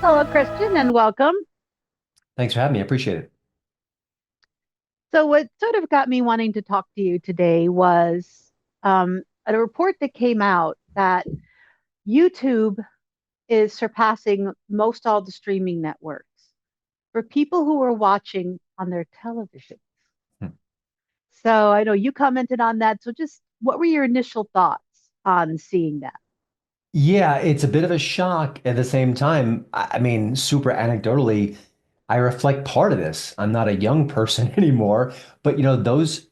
Hello, Christian, and welcome. Thanks for having me. I appreciate it. So, what sort of got me wanting to talk to you today was a report that came out that YouTube is surpassing most all the streaming networks for people who are watching on their television. Hmm. So, I know you commented on that. So, just what were your initial thoughts on seeing that? Yeah, it's a bit of a shock at the same time. I mean, super anecdotally, I reflect part of this. I'm not a young person anymore, but those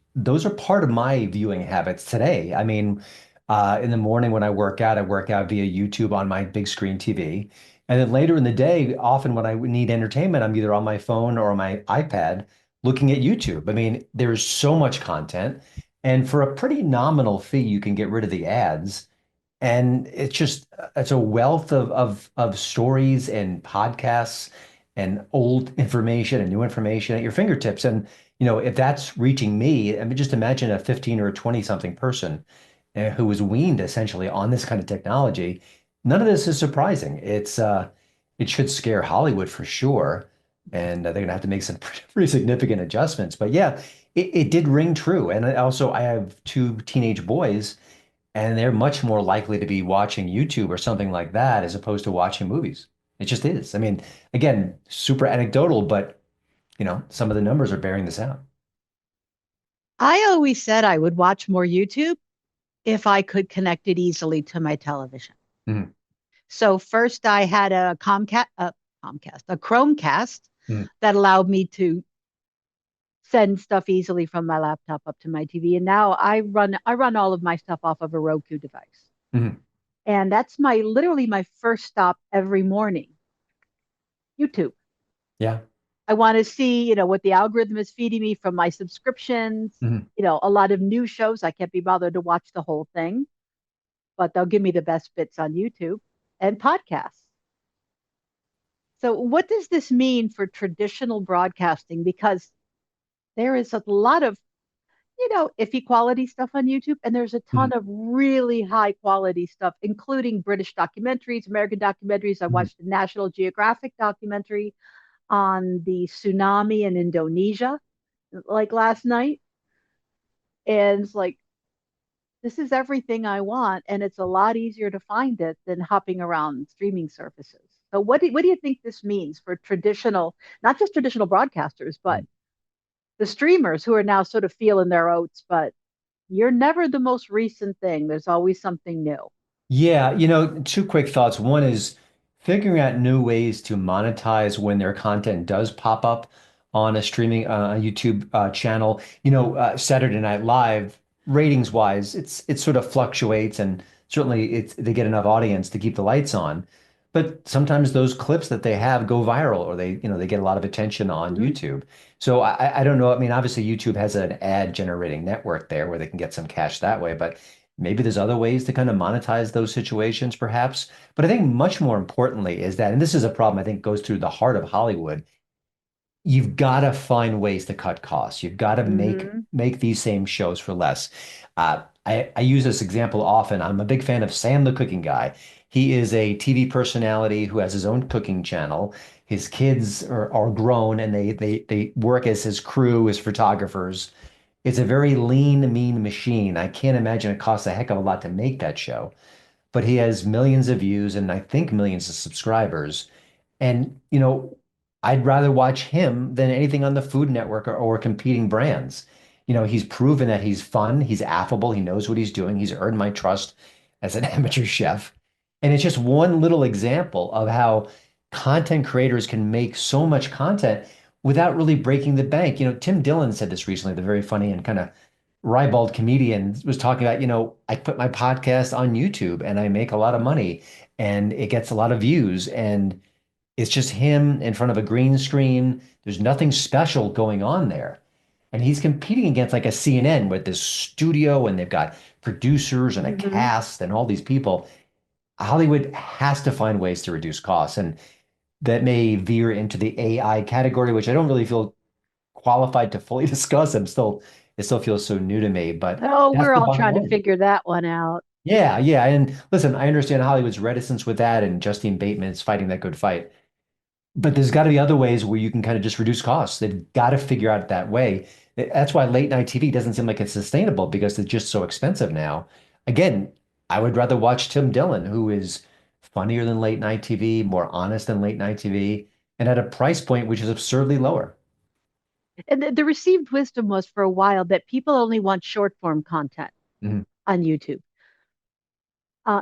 are part of my viewing habits today. I mean, in the morning when I work out via YouTube on my big screen TV. And then later in the day, often when I need entertainment, I'm either on my phone or on my iPad looking at YouTube. I mean, there's so much content, and for a pretty nominal fee, you can get rid of the ads. And it's a wealth of stories and podcasts and old information and new information at your fingertips. And if that's reaching me, I mean, just imagine a 15 or a 20 something person who was weaned essentially on this kind of technology. None of this is surprising. It should scare Hollywood for sure, and they're gonna have to make some pretty significant adjustments. But yeah, it did ring true. And also, I have two teenage boys, and they're much more likely to be watching YouTube or something like that as opposed to watching movies. It just is. I mean, again, super anecdotal, but some of the numbers are bearing this out. I always said I would watch more YouTube if I could connect it easily to my television. Mhm. So first I had a Chromecast Mhm. that allowed me to send stuff easily from my laptop up to my TV. And now I run all of my stuff off of a Roku device. Mhm. And that's my literally my first stop every morning, YouTube. Yeah. I want to see, what the algorithm is feeding me from my subscriptions, Mhm. a lot of new shows. I can't be bothered to watch the whole thing, but they'll give me the best bits on YouTube and podcasts. So, what does this mean for traditional broadcasting? Because there is a lot of, iffy quality stuff on YouTube, and there's a ton Mhm. of really high quality stuff, including British documentaries, American documentaries. I Mhm. watched a National Geographic documentary on the tsunami in Indonesia, like last night. And it's like, this is everything I want, and it's a lot easier to find it than hopping around streaming services. So what do you think this means for traditional, not just traditional broadcasters, but the streamers who are now sort of feeling their oats, but you're never the most recent thing. There's always something new. Yeah, two quick thoughts. One is figuring out new ways to monetize when their content does pop up on a streaming YouTube channel. Saturday Night Live, ratings wise, it sort of fluctuates, and certainly they get enough audience to keep the lights on. But sometimes those clips that they have go viral, or they get a lot of attention on Mhm. YouTube. So I don't know. I mean, obviously YouTube has an ad generating network there where they can get some cash that way, but maybe there's other ways to kind of monetize those situations, perhaps. But I think much more importantly is that, and this is a problem I think goes through the heart of Hollywood, you've got to find ways to cut costs. You've got to Mhm. make these same shows for less. I use this example often. I'm a big fan of Sam the Cooking Guy. He is a TV personality who has his own cooking channel. His kids are grown, and they work as his crew, his photographers. It's a very lean, mean machine. I can't imagine it costs a heck of a lot to make that show, but he has millions of views and I think millions of subscribers. And, I'd rather watch him than anything on the Food Network or competing brands. He's proven that he's fun, he's affable, he knows what he's doing, he's earned my trust as an amateur chef. And it's just one little example of how content creators can make so much content without really breaking the bank. Tim Dillon said this recently, the very funny and kind of ribald comedian was talking about, I put my podcast on YouTube and I make a lot of money and it gets a lot of views. And it's just him in front of a green screen. There's nothing special going on there. And he's competing against like a CNN with this studio, and they've got producers and a Mhm. cast and all these people. Hollywood has to find ways to reduce costs. And that may veer into the AI category, which I don't really feel qualified to fully discuss. It still feels so new to me, but Oh, that's we're the all bottom trying to line. figure that one out. Yeah, yeah. And listen, I understand Hollywood's reticence with that, and Justine Bateman is fighting that good fight. but there's got to be other ways where you can kind of just reduce costs. They've got to figure out that way. That's why late night TV doesn't seem like it's sustainable because it's just so expensive now. Again, I would rather watch Tim Dillon, who is funnier than late night TV, more honest than late night TV, and at a price point which is absurdly lower. And the received wisdom was for a while that people only want short form content Mhm. on YouTube.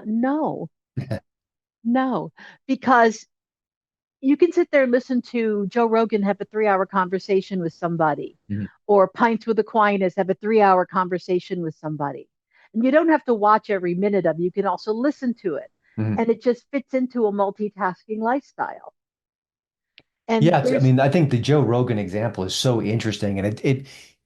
No, no, because you can sit there and listen to Joe Rogan have a 3 hour conversation with somebody, Mhm. or Pints with Aquinas have a 3 hour conversation with somebody. And you don't have to watch every minute of it. You can also listen to it. Mhm. And it just fits into a multitasking lifestyle. And Yeah, I there's, mean, I think the Joe Rogan example is so interesting, and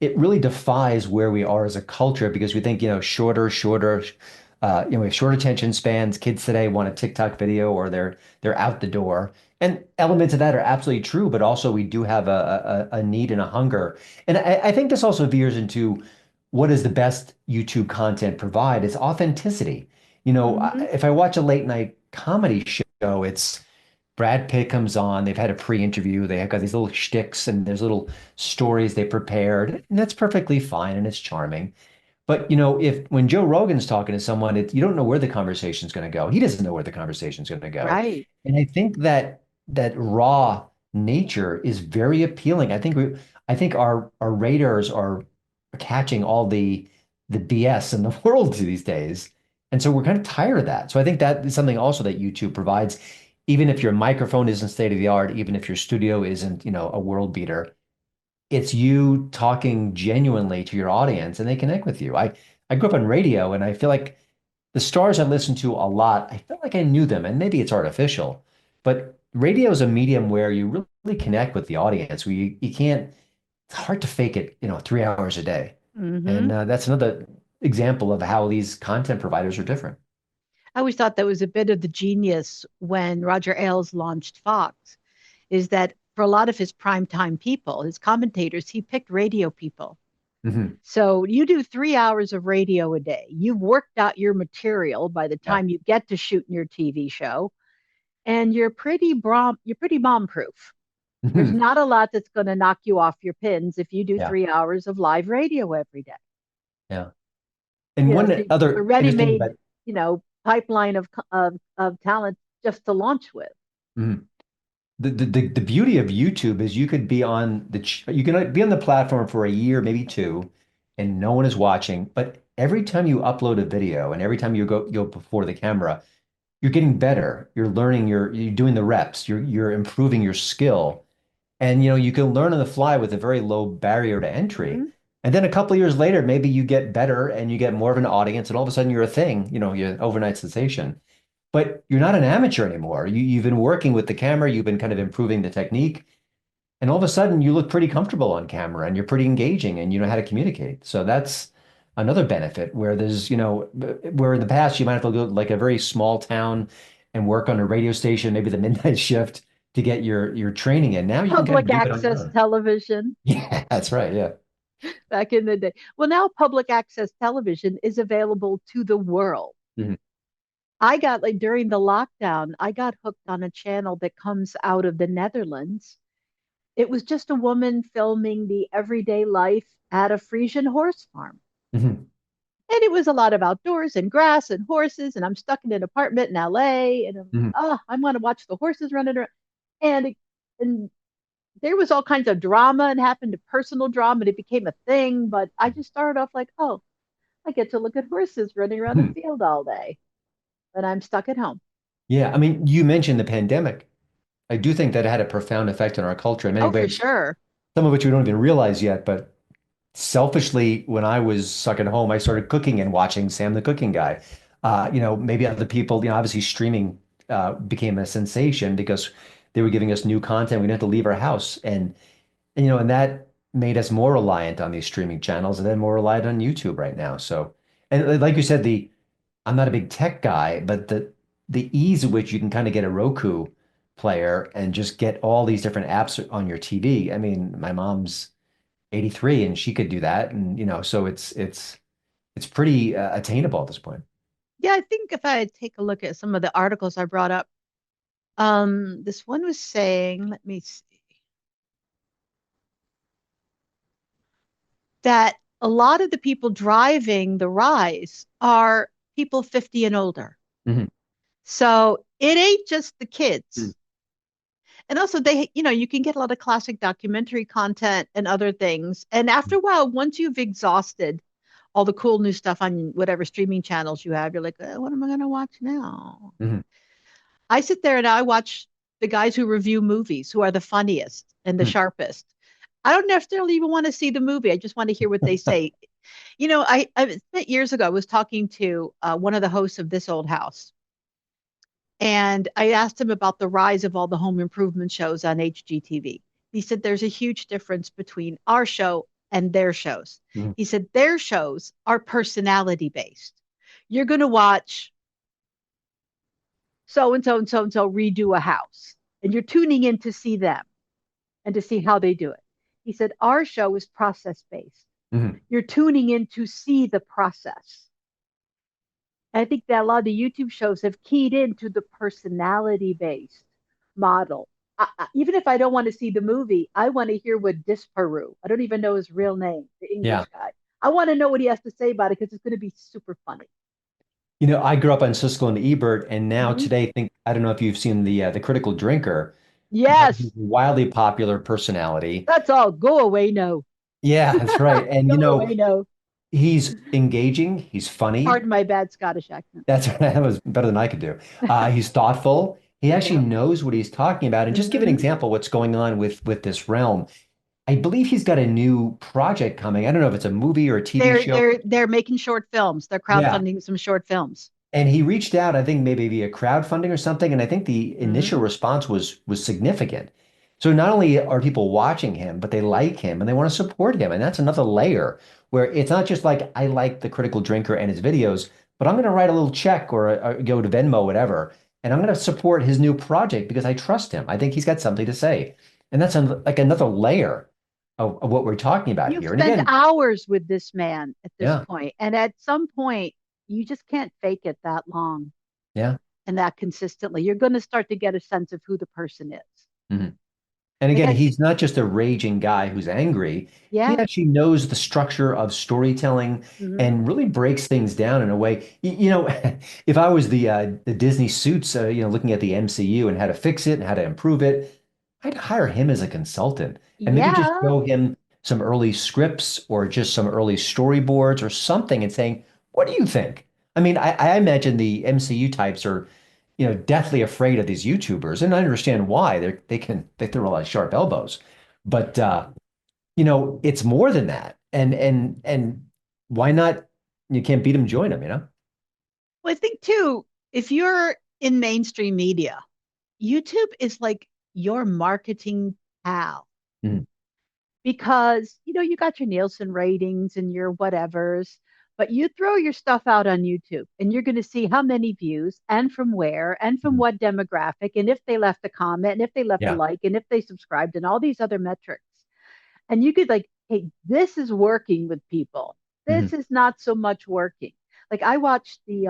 it really defies where we are as a culture because we think, shorter, we have short attention spans. Kids today want a TikTok video or they're out the door. And elements of that are absolutely true, but also we do have a need and a hunger. And I think this also veers into what does the best YouTube content provide? It's authenticity. Mhm. If I watch a late night comedy show, it's Brad Pitt comes on. They've had a pre-interview. They have got these little shticks and there's little stories they prepared, and that's perfectly fine and it's charming. But if when Joe Rogan's talking to someone, you don't know where the conversation's going to go. He doesn't know where the conversation's going to go. Right. And I think that raw nature is very appealing. I think our radars are catching all the BS in the world these days. And so we're kind of tired of that. So I think that is something also that YouTube provides, even if your microphone isn't state of the art, even if your studio isn't, a world beater, it's you talking genuinely to your audience and they connect with you. I grew up on radio and I feel like the stars I listen to a lot, I feel like I knew them, and maybe it's artificial, but radio is a medium where you really connect with the audience. Where you can't, it's hard to fake it, 3 hours a day. And Hmm. that's another example of how these content providers are different. I always thought that was a bit of the genius when Roger Ailes launched Fox, is that for a lot of his primetime people, his commentators, he picked radio people. Hmm. So you do 3 hours of radio a day. You've worked out your material by the Yeah. time you get to shooting your TV show, and you're pretty bomb proof. There's Hmm. not a lot that's going to knock you off your pins if you do Yeah. 3 hours of live radio every day. Yeah. And So one a other interesting, ready-made, but pipeline of talent just to launch with. mhm. The beauty of YouTube is you can be on the platform for a year, maybe two, and no one is watching. But every time you upload a video and every time you go before the camera, you're getting better. You're learning, you're doing the reps, you're improving your skill. And you can learn on the fly with a very low barrier to entry. Mhm. And then a couple of years later, maybe you get better and you get more of an audience, and all of a sudden you're a thing, you're an overnight sensation. But you're not an amateur anymore. You've been working with the camera, you've been kind of improving the technique, and all of a sudden you look pretty comfortable on camera and you're pretty engaging and you know how to communicate. So that's another benefit where where in the past you might have to go to like a very small town and work on a radio station, maybe the midnight shift to get your training in. Now you can kind of Public do it on your access own. television Yeah, that's right. Yeah. back in the day. Well, now public access television is available to the world. Mhm. I got like during the lockdown, I got hooked on a channel that comes out of the Netherlands. It was just a woman filming the everyday life at a Frisian horse farm. Mhm. And it was a lot of outdoors and grass and horses. And I'm stuck in an apartment in LA. And Mhm. I want to watch the horses running around. And there was all kinds of drama and happened to personal drama and it became a thing. But I just started off like, oh, I get to look at horses running around a Mhm. field all day, but I'm stuck at home. Yeah, I mean, you mentioned the pandemic. I do think that had a profound effect on our culture in many Oh, for ways, sure. some of which we don't even realize yet, but selfishly, when I was stuck at home, I started cooking and watching Sam the Cooking Guy. Maybe other people, obviously streaming became a sensation because they were giving us new content. We didn't have to leave our house. And that made us more reliant on these streaming channels and then more reliant on YouTube right now. So, and like you said, I'm not a big tech guy, but the ease at which you can kind of get a Roku player and just get all these different apps on your TV. I mean, my mom's 83 and she could do that. And so it's pretty attainable at this point. Yeah, I think if I take a look at some of the articles I brought up, This one was saying, let me see, that a lot of the people driving the rise are people 50 and older. Mhm. So it ain't just the kids. And also you can get a lot of classic documentary content and other things. And after a while, once you've exhausted all the cool new stuff on whatever streaming channels you have, you're like, what am I going to watch now? Mhm. I sit there and I watch the guys who review movies who are the funniest and the Mhm. sharpest. I don't necessarily even want to see the movie. I just want to hear what they say. I spent years ago, I was talking to one of the hosts of This Old House, and I asked him about the rise of all the home improvement shows on HGTV. He said there's a huge difference between our show and their shows. Mhm. He said their shows are personality based. You're going to watch so and so and so and so redo a house, and you're tuning in to see them and to see how they do it. He said our show is process based. Mhm. You're tuning in to see the process. I think that a lot of the YouTube shows have keyed into the personality based model. Even if I don't want to see the movie, I want to hear what Disparu, I don't even know his real name, the Yeah. English guy. I want to know what he has to say about it because it's going to be super funny. I grew up on Siskel and Ebert, and now Mhm. today, I don't know if you've seen the Critical Drinker, but he's Yes, a wildly popular personality. that's all. Go away, no. Yeah, that's right. And Go away, no. he's engaging, he's funny. Pardon my bad Scottish accent. That was better than I could do. He's thoughtful. He actually Yeah. knows what he's talking about. And just give an Hmm. example what's going on with this realm. I believe he's got a new project coming. I don't know if it's a movie or a TV show. They're making short films. They're Yeah. crowdfunding some short films. And he reached out, I think maybe via crowdfunding or something, and I think the Hmm. initial response was significant. So not only are people watching him, but they like him and they want to support him. And that's another layer where it's not just like I like the Critical Drinker and his videos, but I'm going to write a little check or go to Venmo, whatever, and I'm going to support his new project because I trust him. I think he's got something to say. And that's like another layer of what we're talking about You've here. And spent again, hours with this man at this yeah, point, and at some point, you just can't fake it that long yeah. and that consistently. You're going to start to get a sense of who the person is. Mhm. And Like again, I think, he's not just a raging guy who's angry. He yeah. actually knows the structure of storytelling Hmm. and really breaks things down in a way. If I was the Disney suits, looking at the MCU and how to fix it and how to improve it, I'd hire him as a consultant and maybe just Yeah. show him some early scripts or just some early storyboards or something and saying, "What do you think?" I mean, I imagine the MCU types are deathly afraid of these YouTubers, and I understand why. They throw a lot of sharp elbows, but it's more than that. And why not? You can't beat them, join them. Well, I think too, if you're in mainstream media, YouTube is like your marketing pal. Mhm. Because you got your Nielsen ratings and your whatevers, but you throw your stuff out on YouTube and you're going to see how many views and from where and from Mhm. what demographic and if they left a comment and if they left a Yeah. like and if they subscribed and all these other metrics. And you could like, hey, this is working with people. Mhm. This is not so much working. Like I watched the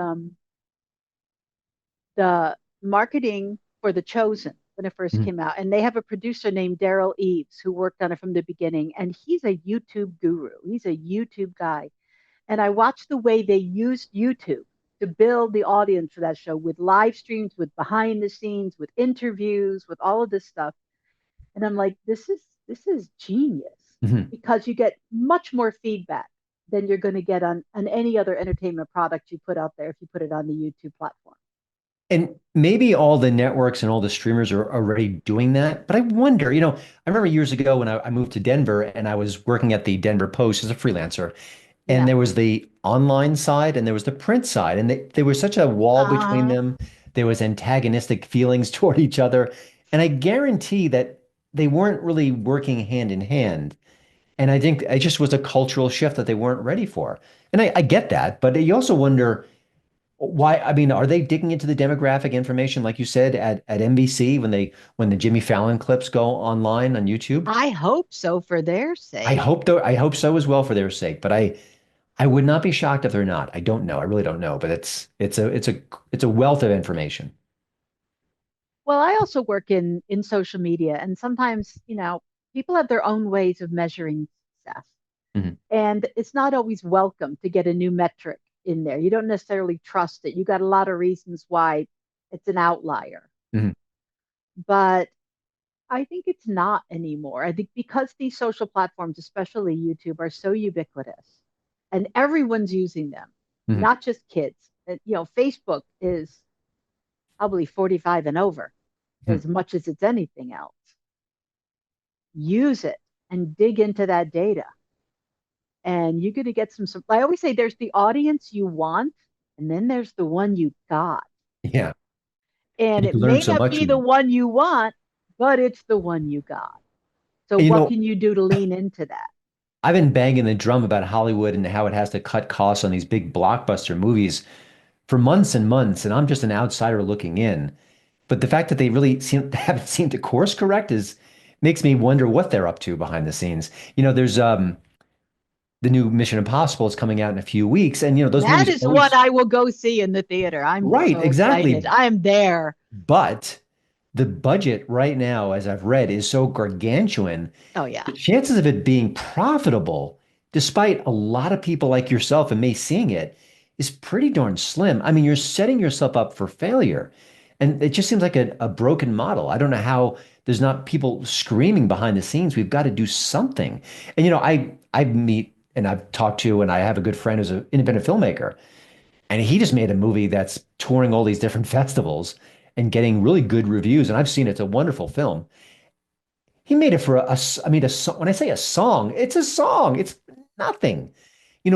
marketing for The Chosen when it first Mhm. came out. And they have a producer named Daryl Eves who worked on it from the beginning. And he's a YouTube guru, he's a YouTube guy. And I watched the way they used YouTube to build the audience for that show with live streams, with behind the scenes, with interviews, with all of this stuff. And I'm like, this is genius Mhm. because you get much more feedback than you're going to get on any other entertainment product you put out there if you put it on the YouTube platform. And maybe all the networks and all the streamers are already doing that. But I wonder, I remember years ago when I moved to Denver and I was working at the Denver Post as a freelancer. And Yeah. there was the online side and there was the print side. And there was such a wall between Uh, them. There was antagonistic feelings toward each other. And I guarantee that they weren't really working hand in hand. And I think it just was a cultural shift that they weren't ready for. And I get that, but you also wonder why, I mean, are they digging into the demographic information, like you said, at NBC when the Jimmy Fallon clips go online on YouTube? I hope so for their sake. I hope so as well for their sake, but I would not be shocked if they're not. I don't know. I really don't know, but it's a wealth of information. Well, I also work in social media, and sometimes, people have their own ways of measuring success. Mhm. And it's not always welcome to get a new metric in there. You don't necessarily trust it. You got a lot of reasons why it's an outlier. Mhm. But I think it's not anymore. I think because these social platforms, especially YouTube, are so ubiquitous and everyone's using them, Mhm. not just kids. Facebook is probably 45 and over Mhm. as much as it's anything else. Use it and dig into that data. And you're going to get some. I always say there's the audience you want, and then there's the one you got. Yeah. And And you it can learn may so not much be from the them. one you want, but it's the one you got. So And, what can you do to lean into that? I've been banging the drum about Hollywood and how it has to cut costs on these big blockbuster movies for months and months, and I'm just an outsider looking in. But the fact that they really haven't seemed to course correct is makes me wonder what they're up to behind the scenes. There's the new Mission Impossible is coming out in a few weeks, and those That movies is one always I will go see in the theater. I'm right, so excited. exactly. I am there. But the budget right now, as I've read, is so gargantuan. Oh yeah. The chances of it being profitable, despite a lot of people like yourself and me seeing it, is pretty darn slim. I mean, you're setting yourself up for failure. And it just seems like a broken model. I don't know how there's not people screaming behind the scenes. We've got to do something. And I meet and I've talked to, and I have a good friend who's an independent filmmaker. And he just made a movie that's touring all these different festivals and getting really good reviews. And I've seen it. It's a wonderful film. He made it for I mean, when I say a song, it's a song. It's nothing,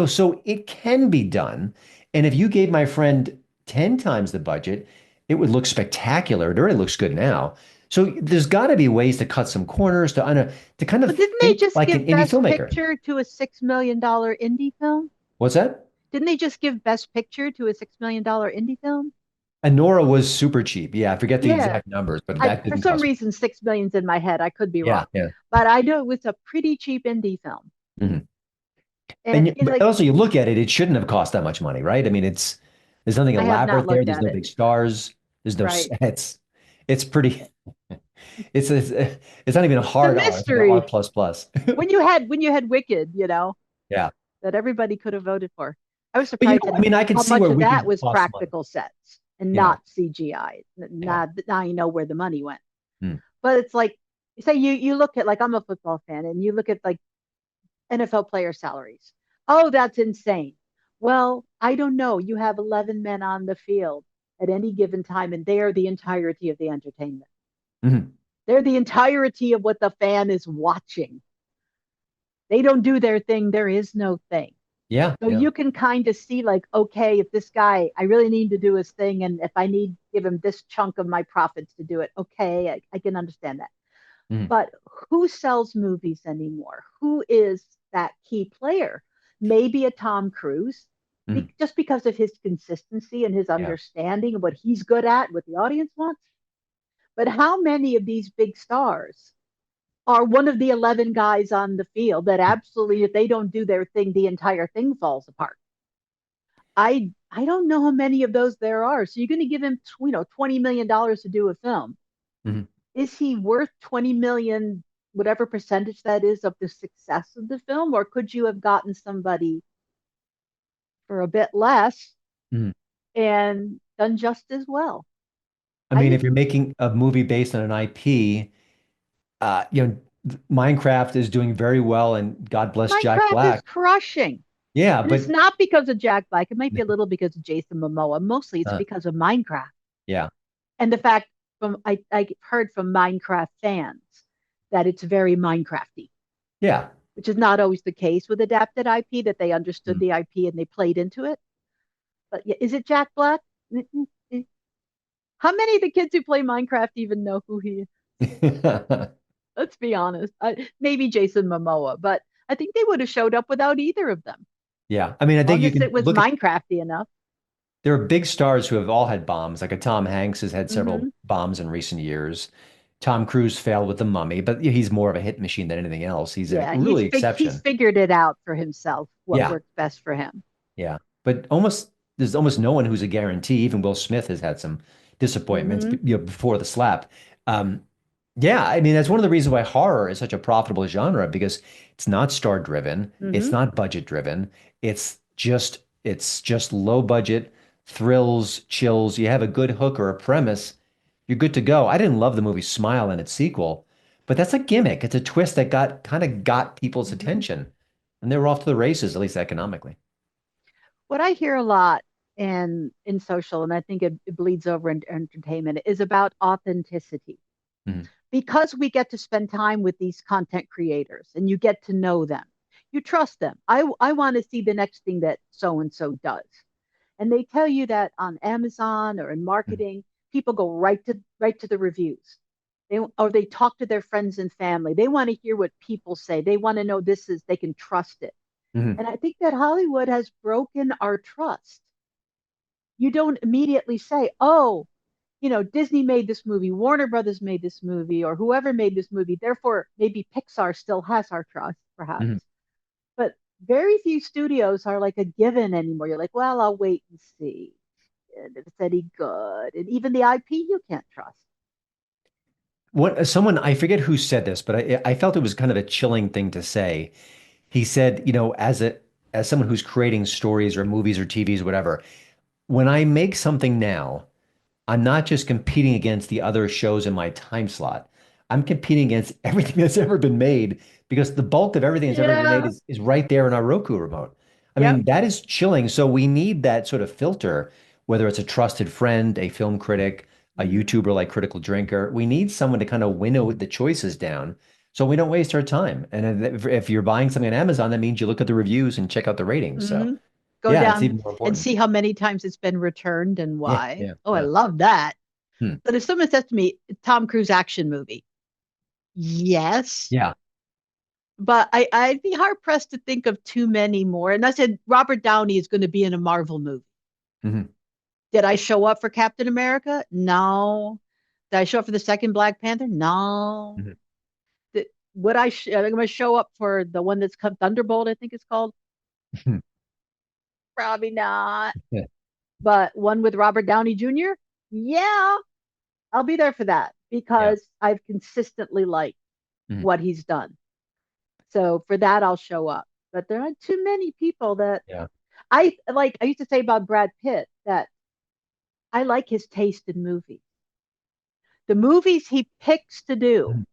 so it can be done. And if you gave my friend 10 times the budget, it would look spectacular. It already looks good now. So there's got to be ways to cut some corners to kind of But didn't they think just like an give indie Best filmmaker. Picture to a $6 million indie film? What's that? Didn't they just give Best Picture to a $6 million indie film? Nora was super cheap. Yeah, I forget the Yeah. exact numbers, but I that For didn't some cost. reason 6 million's in my head. I could be Yeah, wrong. yeah. But I know it was a pretty cheap indie film. Mhm. And And it's but like also you look at it, it shouldn't have cost that much money, right? I mean, there's nothing I have not elaborate there. looked There's at no it. big stars. There's no Right. sets. It's pretty. It's not even a It's a hard R. It's like an R mystery. plus plus. When you had Wicked, Yeah, that everybody could have voted for. I was but surprised I at mean, I can how see much where of we that could was cost money. practical sets and Yeah, not CGI. yeah. Now you know where the money went. Hmm. But it's like, say you look at, like, I'm a football fan, and you look at like NFL player salaries. Oh, that's insane. Well, I don't know. You have 11 men on the field at any given time, and they are the entirety of the entertainment. Mhm. They're the entirety of what the fan is watching. They don't do their thing, there is no thing. Yeah, So yeah. you can kind of see, like, okay, if this guy, I really need to do his thing, and if I need give him this chunk of my profits to do it, okay, I can understand that. Mhm. But who sells movies anymore? Who is that key player? Maybe a Tom Cruise, Mhm. just because of his consistency and his Yeah. understanding of what he's good at, what the audience wants. But how many of these big stars are one of the 11 guys on the field that absolutely, if they don't do their thing, the entire thing falls apart? I don't know how many of those there are. So you're going to give him, $20 million to do a film. Mhm. Is he worth 20 million, whatever percentage that is of the success of the film, or could you have gotten somebody for a bit less Mhm. and done just as well? I I mean, if think you're making a movie based on an IP, Minecraft is doing very well, and God bless Jack Minecraft is Black. crushing. Yeah, And it's but not because of Jack Black. It might be a little because of Jason Momoa. Mostly it's uh, because of Minecraft. yeah, And the fact, I heard from Minecraft fans that it's very Minecrafty, yeah. which is not always the case with adapted IP, that they understood Mm. the IP and they played into it. But yeah, is it Jack Black? How many of the kids who play Minecraft even know who he is? Let's be honest. Maybe Jason Momoa, but I think they would have showed up without either of them, Yeah, I mean, I as think long you as can it was look at Minecrafty enough. there are big stars who have all had bombs. Like a Tom Hanks has had several Hmm. bombs in recent years. Tom Cruise failed with The Mummy, but he's more of a hit machine than anything else. He's a Yeah, really he's exception. figured it out for himself, what Yeah, works best for him. yeah. But there's almost no one who's a guarantee. Even Will Smith has had some disappointments, Hmm. before the slap. Um, yeah, I mean, that's one of the reasons why horror is such a profitable genre because it's not star driven, it's Hmm. not budget driven. It's just low budget thrills, chills. You have a good hook or a premise, you're good to go. I didn't love the movie Smile and its sequel, but that's a gimmick. It's a twist that got people's Hmm. attention, and they were off to the races, at least economically. What I hear a lot in social, and I think it bleeds over into entertainment, is about authenticity. Mhm. Because we get to spend time with these content creators and you get to know them, you trust them. I want to see the next thing that so and so does. And they tell you that on Amazon or in Mhm. marketing, people go right to the reviews. Or they talk to their friends and family. They want to hear what people say. They want to know this is they can trust it. Mhm. And I think that Hollywood has broken our trust. You don't immediately say, "Oh, Disney made this movie, Warner Brothers made this movie, or whoever made this movie. Therefore, maybe Pixar still has our trust, perhaps." Mhm. But very few studios are like a given anymore. You're like, well, I'll wait and see. And if it's any good. And even the IP you can't trust. What someone I forget who said this, but I felt it was kind of a chilling thing to say. He said, as someone who's creating stories or movies or TVs, whatever, when I make something now, I'm not just competing against the other shows in my time slot. I'm competing against everything that's ever been made because the bulk of everything that's ever been made Yeah. is right there in our Roku remote. I Yep. mean, that is chilling. So we need that sort of filter, whether it's a trusted friend, a film critic, a Mm-hmm. YouTuber like Critical Drinker. We need someone to kind of winnow the choices down so we don't waste our time. And if you're buying something on Amazon, that means you look at the reviews and check out the ratings. So Mm-hmm. Go yeah, it's down even more and important. see how many times it's been returned and Yeah, why. yeah, Oh, I yeah. love that. Hmm. But if someone says to me, Tom Cruise action movie, yes. Yeah. But I'd be hard pressed to think of too many more. And I said Robert Downey is going to be in a Marvel movie. Mhm. Did I show up for Captain America? No. Did I show up for the second Black Panther? No. Mhm. Would I'm going to show up for the one that's come Thunderbolt, I think it's called? Probably not. Yeah. But one with Robert Downey Jr.? Yeah, I'll be there for that Yeah. because I've consistently liked Mhm. what he's done. So for that, I'll show up. But there aren't too many people that Yeah. I like. I used to say about Brad Pitt that I like his taste in movies. The movies he picks to do, Mhm.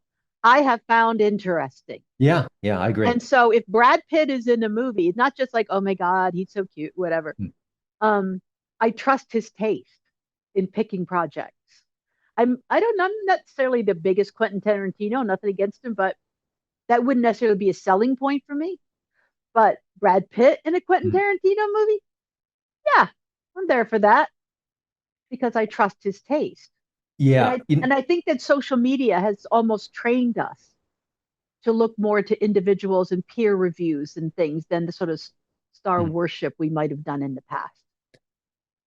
I have found interesting. Yeah. Yeah. I agree. And so if Brad Pitt is in a movie, it's not just like, oh my God, he's so cute, whatever. Mhm. Um, I trust his taste in picking projects. I'm not necessarily the biggest Quentin Tarantino, nothing against him, but that wouldn't necessarily be a selling point for me. But Brad Pitt in a Quentin Mhm. Tarantino movie, yeah, I'm there for that because I trust his taste. And Yeah. I and I think that social media has almost trained us to look more to individuals and peer reviews and things than the sort of star Mhm. worship we might have done in the past.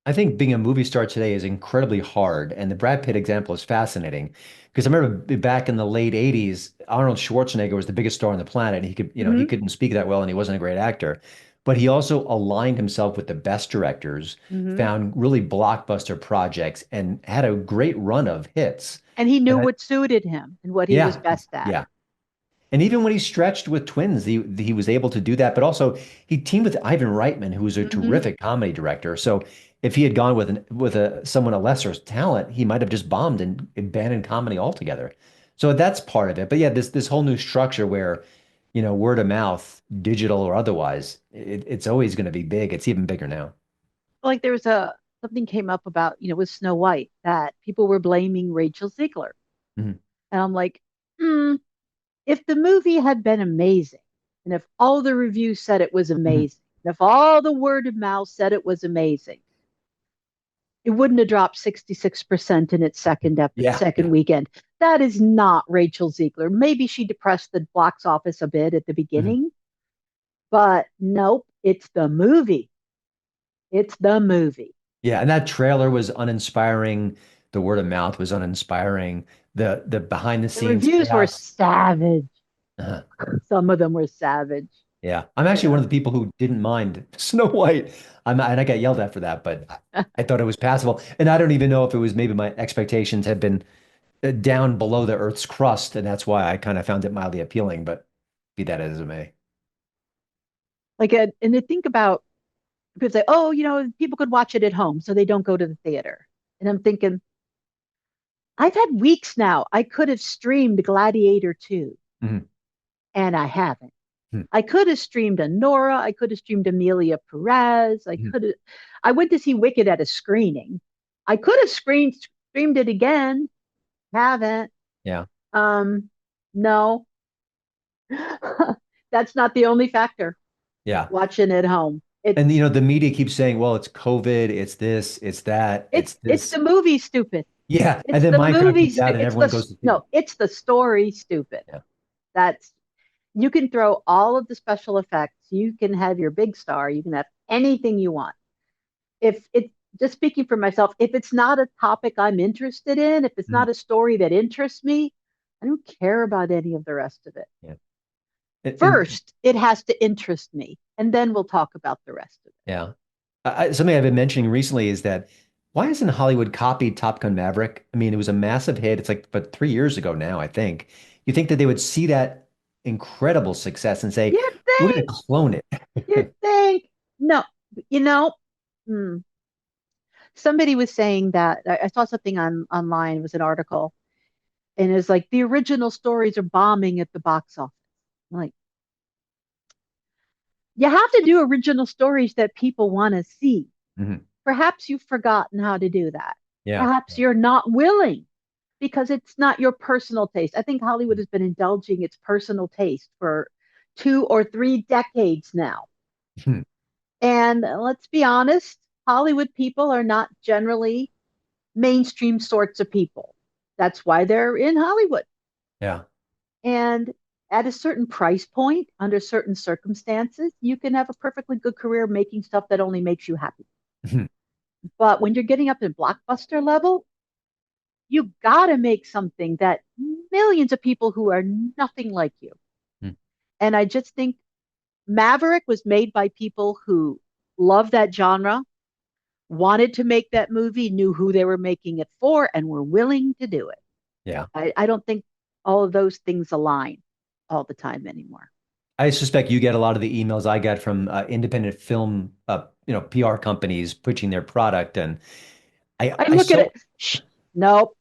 I think being a movie star today is incredibly hard. And the Brad Pitt example is fascinating because I remember back in the late 80s, Arnold Schwarzenegger was the biggest star on the planet. He could, he Mm-hmm. couldn't speak that well and he wasn't a great actor. But he also aligned himself with the best directors, Mm-hmm. found really blockbuster projects, and had a great run of hits. And he knew And I, what suited him and what he was yeah, best at. yeah. And even when he stretched with twins, he was able to do that. But also, he teamed with Ivan Reitman, who was a Mm-hmm. terrific comedy director. So if he had gone with someone a lesser talent, he might have just bombed and abandoned comedy altogether. So that's part of it. But yeah, this whole new structure where, word of mouth, digital or otherwise, it's always going to be big. It's even bigger now. Like there was a something came up about, with Snow White that people were blaming Rachel Ziegler. Mhm. And I'm like, mm, if the movie had been amazing, and if all the reviews said it was Mhm. amazing, and if all the word of mouth said it was amazing, it wouldn't have dropped 66% in its Yeah, second yeah. weekend. That is not Rachel Ziegler. Maybe she depressed the box office a bit at the Mhm. beginning, but nope, it's the movie. It's the movie. Yeah, and that trailer was uninspiring. The word of mouth was uninspiring. The behind the The scenes reviews were chaos. savage. Uh-huh. Some of them were savage. Yeah. I'm actually one of the people who didn't mind Snow White. And I got yelled at for that, but I thought it was passable. And I don't even know if it was maybe my expectations had been down below the Earth's crust, and that's why I kind of found it mildly appealing, but be that as it may. Like, and they think about people say, oh, people could watch it at home, so they don't go to the theater. And I'm thinking, I've had weeks now. I could have streamed Gladiator 2, Mhm. and I haven't. Mhm. I could have streamed Nora. I could have streamed Amelia Perez. Mhm. I went to see Wicked at a screening. I could have streamed it again. Haven't. Yeah. Um, no, that's not the only factor. Yeah. Watching at home. And the media keeps saying, well, it's COVID, it's this, it's that, It's it's it's this. the movie stupid. Yeah. And It's then the Minecraft movie comes out stu- and it's everyone the goes to see it. no, it's the story stupid. Yeah. That's you can throw all of the special effects. You can have your big star. You can have anything you want. If it Just speaking for myself, if it's not a topic I'm interested in, if it's Mhm. not a story that interests me, I don't care about any of the rest of it. Yeah. And First, it has to interest me, and then we'll talk about the rest of yeah. Something I've been mentioning recently is that why hasn't Hollywood copied Top Gun Maverick? I mean, it was a massive hit. It's like, but 3 years ago now, I think. You think that they would see that incredible success and it. say, we're going to clone it. You think, no, you know, hmm, somebody was saying that I saw something online, it was an article, and it's like the original stories are bombing at the box office. I'm like, you have to do original stories that people want to see. Mhm. Perhaps you've forgotten how to do that. Yeah. Perhaps you're not willing because it's not your personal taste. I think Hollywood has been indulging its personal taste for 2 or 3 decades now. Mhm. And let's be honest, Hollywood people are not generally mainstream sorts of people. That's why they're in Hollywood. Yeah. And at a certain price point, under certain circumstances, you can have a perfectly good career making stuff that only makes you happy. Mhm. But when you're getting up to blockbuster level, you got to make something that millions of people who are nothing like you. Mhm. And I just think Maverick was made by people who love that genre, wanted to make that movie, knew who they were making it for, and were willing to do it. Yeah. I don't think all of those things align all the time anymore. I suspect you get a lot of the emails I get from independent film, PR companies pitching their product, and I, I I look at it, so, shh, nope,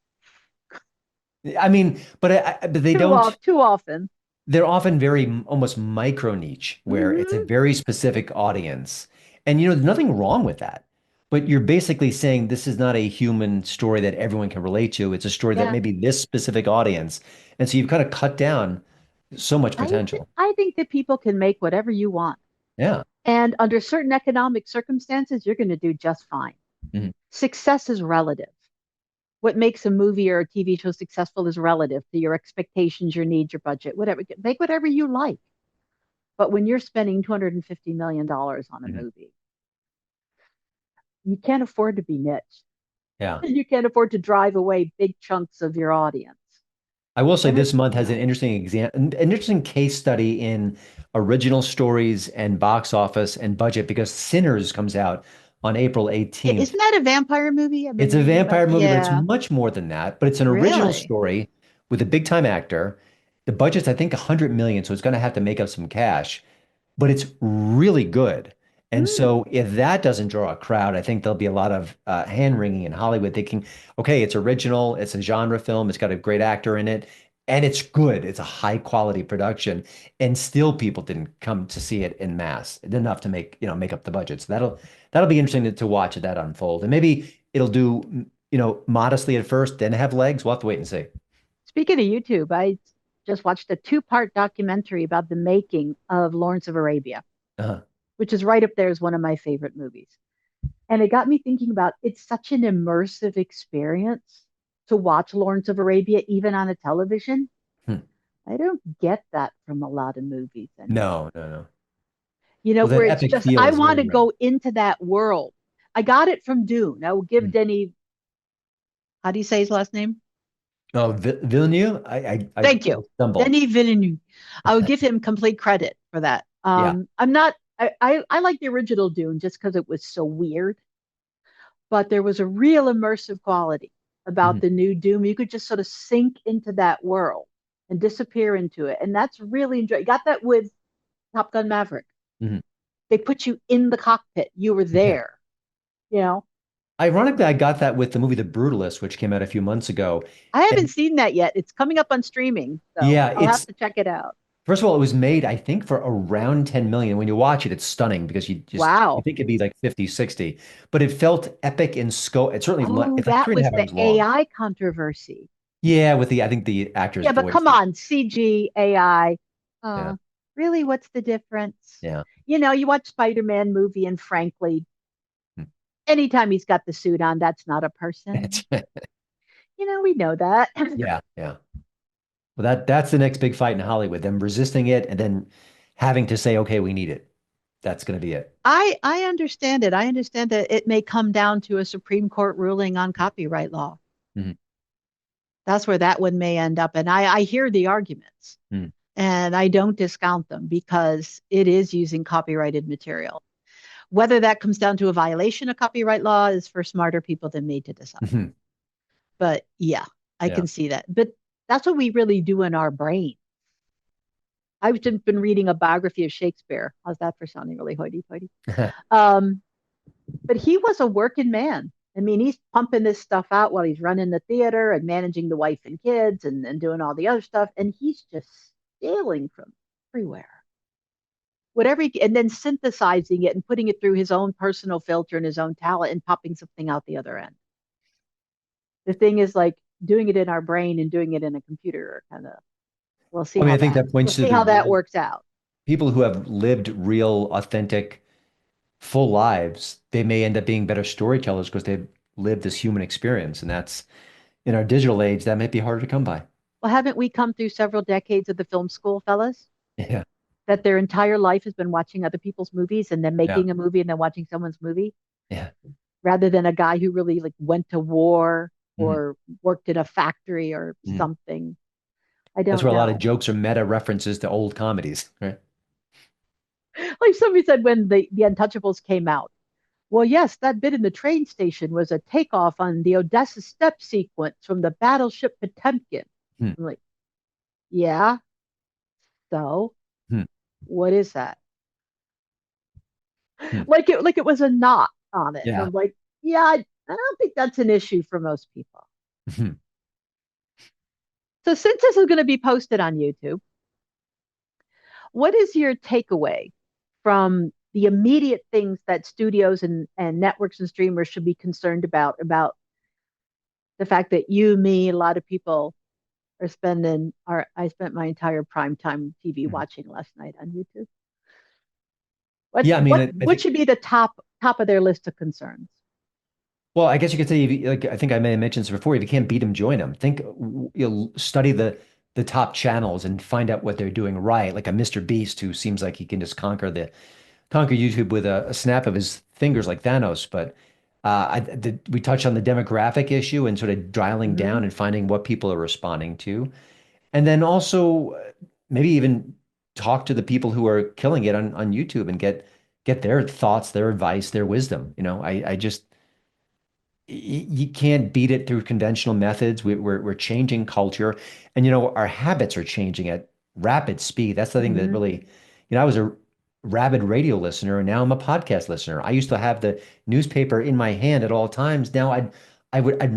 I mean, but they don't. too often. They're often very almost micro niche, where it's a Hmm. very specific audience, and there's nothing wrong with that. But you're basically saying this is not a human story that everyone can relate to. It's a story that Yeah, maybe this specific audience, and so you've kind of cut down so much potential. I think that people can make whatever you want, Yeah. and under certain economic circumstances, you're going to do just fine. Mhm. Success is relative. What makes a movie or a TV show successful is relative to your expectations, your needs, your budget, whatever. Make whatever you like. But when you're spending $250 million on a Mhm. movie, you can't afford to be niche. Yeah. You can't afford to drive away big chunks of your audience. I will say And this it's month has an fine. an interesting case study in original stories and box office and budget because Sinners comes out on April 18th. Isn't that a vampire movie? I've It's been a reading about. vampire movie, but it's Yeah, much more than that. But it's an original really. story with a big time actor. The budget's, I think, 100 million, so it's going to have to make up some cash, but it's really good. And Hmm. so if that doesn't draw a crowd, I think there'll be a lot of hand wringing in Hollywood thinking, okay, it's original, it's a genre film, it's got a great actor in it, and it's good. It's a high quality production, and still people didn't come to see it in mass enough to make up the budget. So that'll be interesting to watch that unfold, and maybe it'll do modestly at first, then have legs. We'll have to wait and see. Speaking of YouTube, I just watched a two-part documentary about the making of Lawrence of Arabia, Uh-huh. which is right up there as one of my favorite movies. And it got me thinking about it's such an immersive experience to watch Lawrence of Arabia, even on a television. Hmm. I don't get that from a lot of movies anymore. No, no, no. Well, that Where it's epic just, feel I is want very to rare. go into that world. I got it from Dune. I will give Hmm. Denny, how do you say his last name? Oh, Villeneuve? I Thank you. stumble. Denis Villeneuve. I would give him complete credit for that. Yeah. I'm not. I like the original Dune just because it was so weird, but there was a real immersive quality about Mhm. the new Doom. You could just sort of sink into that world and disappear into it, and that's really enjoy. Got that with Top Gun Maverick. Mhm. They put you in the cockpit. You were Yeah. there. You know, Ironically, I got that with the movie The Brutalist, which came out a few months ago. I haven't And seen that yet. It's coming up on streaming, so yeah, I'll have it's to check it out. first of all, it was made, I think, for around 10 million. When you watch it, it's stunning because you Wow. think it'd be like 50, 60, but it felt epic in scope. It certainly Oh, it's like that three and a was half the hours long. AI controversy. Yeah, with the I think the actor's Yeah, but voice come is on, CG, AI. yeah, Really, what's the difference? yeah. You watch Spider-Man movie, and frankly, anytime he's got the suit on, that's not a person. We know that. Yeah, yeah. Well, that's the next big fight in Hollywood, them resisting it and then having to say, okay, we need it. That's going to be it. I understand it. I understand that it may come down to a Supreme Court ruling on copyright law. Mhm. That's where that one may end up. And I hear the arguments Mhm. and I don't discount them because it is using copyrighted material. Whether that comes down to a violation of copyright law is for smarter people than me to decide. Mhm. But yeah, I Yeah. can see that. But that's what we really do in our brain. I've just been reading a biography of Shakespeare. How's that for sounding really hoity-toity? Um, but he was a working man. I mean, he's pumping this stuff out while he's running the theater and managing the wife and kids and doing all the other stuff. And he's just stealing from everywhere. And then synthesizing it and putting it through his own personal filter and his own talent and popping something out the other end. The thing is like doing it in our brain and doing it in a computer kind of I mean, I think that we'll points to see the how that real works out. people who have lived real, authentic, full lives. They may end up being better storytellers because they've lived this human experience. And that's in our digital age, that might be harder to come by. Well, haven't we come through several decades of the film school, fellas? Yeah. That their entire life has been watching other people's movies and then Yeah. making a movie and then watching someone's movie, Yeah. rather than a guy who really like went to war Mhm. or worked in a factory or Mhm. something. I That's don't where a lot of know. jokes are meta references to old comedies, right? Like somebody said when the Untouchables came out. Well, yes, that bit in the train station was a takeoff on the Odessa step sequence from the battleship Potemkin. Hmm. I'm like, yeah, so Hmm. what is that? Hmm. Like it was a knot on it. And Yeah. I'm like, yeah, I don't think that's an issue for most people. Hmm. So since this is going to be posted on YouTube, what is your takeaway from the immediate things that studios and networks and streamers should be concerned about the fact that you, me, a lot of people are spending our I spent my entire prime time TV Hmm. watching last night on YouTube. What Yeah, I mean, what I what think, should be the top of their list of concerns? well, I guess you could say, like, I think I may have mentioned this before, if you can't beat them, join them. Think, study the top channels and find out what they're doing right. Like a Mr. Beast who seems like he can just conquer YouTube with a snap of his fingers like Thanos. But we touched on the demographic issue and sort of dialing Hmm. down and finding what people are responding to. And then also maybe even talk to the people who are killing it on YouTube and get their thoughts, their advice, their wisdom. I just you can't beat it through conventional methods. We're changing culture, and our habits are changing at rapid speed. That's the thing that Hmm. really, I was a rabid radio listener, and now I'm a podcast listener. I used to have the newspaper in my hand at all times. Now I'd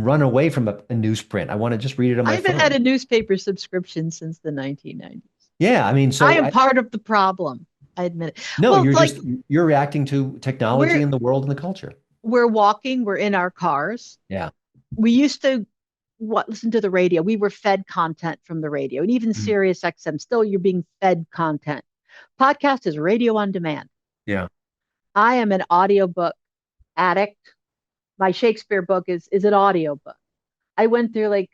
run away from a newsprint. I want to just read it on I my haven't had phone. a newspaper subscription since the 1990s. Yeah, I mean, I so am part of the problem. I admit it. no, Well, it's like you're reacting to technology we're and the world and the culture. we're walking, we're in our cars. Yeah. We used to listen to the radio. We were fed content from the radio, and even Mhm. Sirius XM. Still, you're being fed content. Podcast is radio on demand. Yeah. I am an audiobook addict. My Shakespeare book is an audiobook. I went through like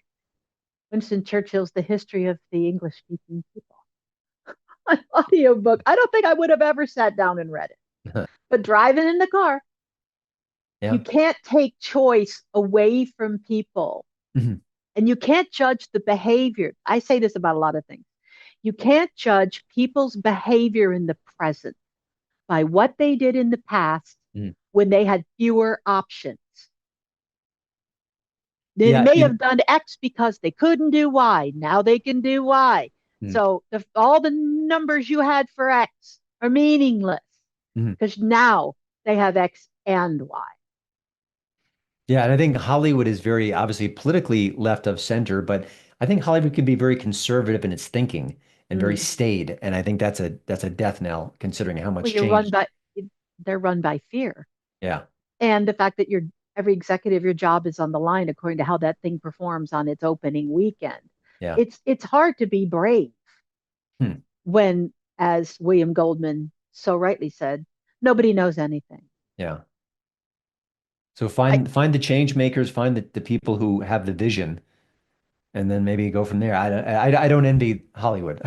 Winston Churchill's The History of the English Speaking People. An audiobook. I don't think I would have ever sat down and read it. But driving in the car, you Yeah. can't take choice away from people Mhm. and you can't judge the behavior. I say this about a lot of things. You can't judge people's behavior in the present by what they did in the past Mm. when they had fewer options. They Yeah, may have done X because they couldn't do Y. Now they can do Y. mm, So all the numbers you had for X are meaningless mm. because now they have X and Y. Yeah, and I think Hollywood is very obviously politically left of center, but I think Hollywood can be very conservative in its thinking and very Mm. staid. And I think that's a death knell considering how Well, much you're run change. by they're run by fear, Yeah, and the fact that every executive your job is on the line according to how that thing performs on its opening weekend. yeah. It's hard to be brave Hmm. when, as William Goldman so rightly said, nobody knows anything. Yeah. So I find the change makers, find the people who have the vision, and then maybe go from there. I don't envy Hollywood.